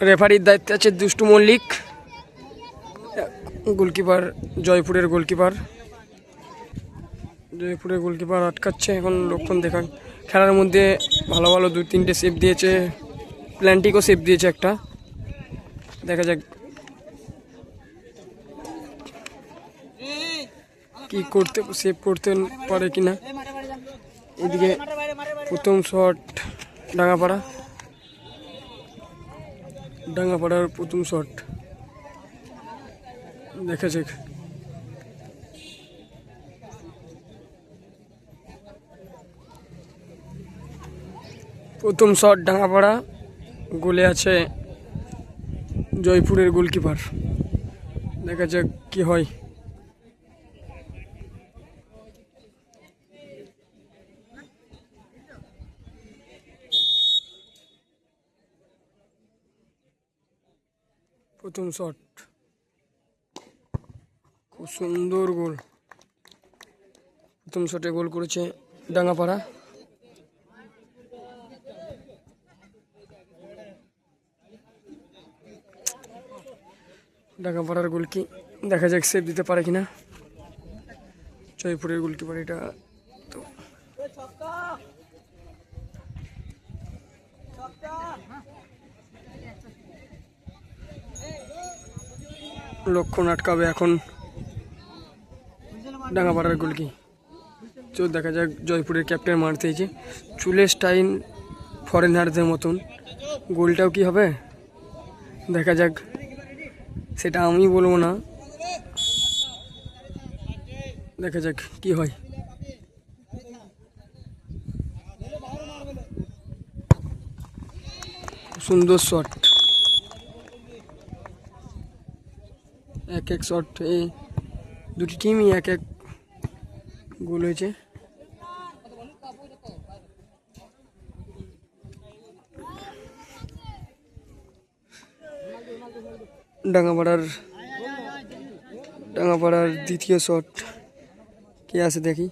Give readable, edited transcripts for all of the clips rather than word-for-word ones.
রেফারির দায়িত্বে আছে দুষ্টু মল্লিক, গোলকিপার জয়পুরের গোলকিপার আটকাচ্ছে এখন লক্ষণ দেখান। খেলার মধ্যে ভালো ভালো 2-3টে সেভ দিয়েছে, প্ল্যান্টিকও সেভ দিয়েছে একটা। দেখা যাক কি করতে সেভ করতে পারে কিনা। এদিকে প্রথম শট ডাঙ্গাপাড়ার প্রথম শট দেখা যাক। প্রথম শট ডাঙ্গাপাড়া, গোলে আছে জয়পুরের গোলকিপার। দেখা যাক কি হয়। প্রথম শট, খুব সুন্দর গোল। প্রথম শটে গোল করেছে ডাঙ্গাপাড়া। ডাঙ্গাপাড়ার গোল কি দেখা যাক সেভ দিতে পারে কিনা জয়পুরের গোলকিপার। এটা তো লক্ষণ আটকাবে এখন ডাঙ্গাপাড়ার গোল কি। তো দেখা যাক জয়পুরের ক্যাপ্টেন মারতে হয়েছে, চুলের স্টাইল ফরেনারদের মতন। গোলটাও কি হবে দেখা যাক, সেটা আমি বলবো না, দেখা যাক কি হয়। সুন্দর শট, এক এক শট, এই দুটি টিমই এক এক গোল হয়েছে। ডাঙ্গাপাড়ার দ্বিতীয় শট কে আছে দেখি।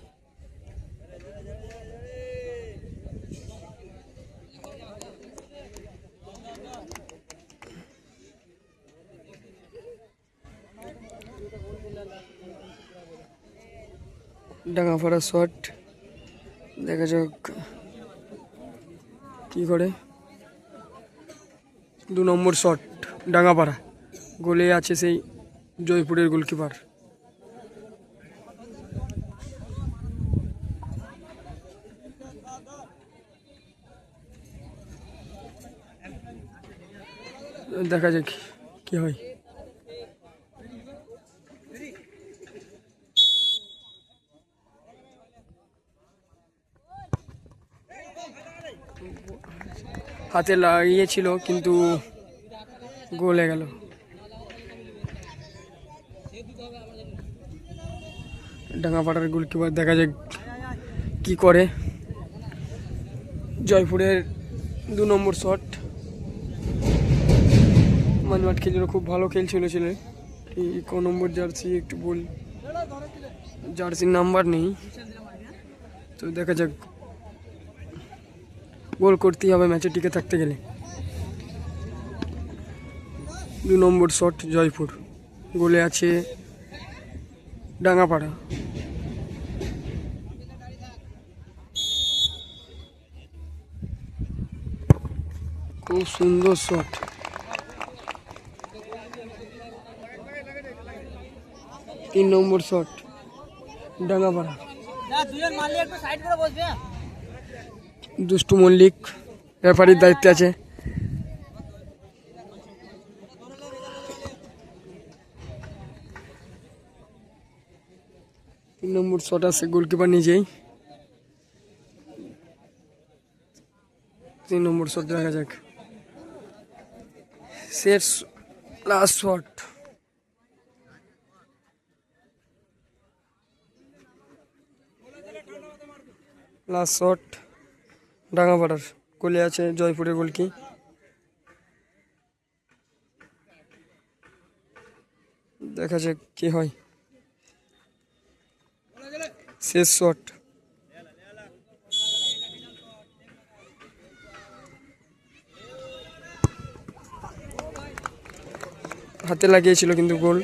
ডাঙ্গাপাড়ার শট দেখা যাক কি করে। 2 নম্বর শট ডাঙ্গাপাড়া, গোলে আছে সেই জয়পুরের গোলকিপার। দেখা যাক কি হয়। হাতে লাগিয়েছিল কিন্তু গোলে গেল। ডাঙ্গাপাড়ার গোলকিপার দেখা যাক কি করে। জয়পুরের 2 নম্বর শট, মাঝমাঠ খেলছিল, খুব ভালো খেলছিল ছেলে। এই ক নম্বর জার্সি একটু বল, জার্সির নাম্বার নেই। তো দেখা যাক, গোল করতেই হবে ম্যাচে টিকে থাকতে গেলে। 2 নম্বর শট জয়পুর, গোলে আছে ডাঙ্গাপাড়া। খুব সুন্দর শট, 3 নম্বর শট ডাঙ্গাপাড়া। দুষ্টু মল্লিক রেফারির দায়িত্বে আছে। 3 নম্বর শট আছে গোলকিপার নিজেই। 3 নম্বর শট দেখা যাক, শেষ লাস্ট শট। লাস্ট শট ডাঙ্গাপাড়ার, গোলে আছে জয়পুরের গোলকি। দেখা যাক কি হয়। শেষ শট, হাতে লাগিয়েছিল কিন্তু গোল।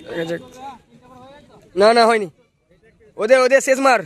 দেখা যাক, না না হয়নি, ওদের শেষ মার।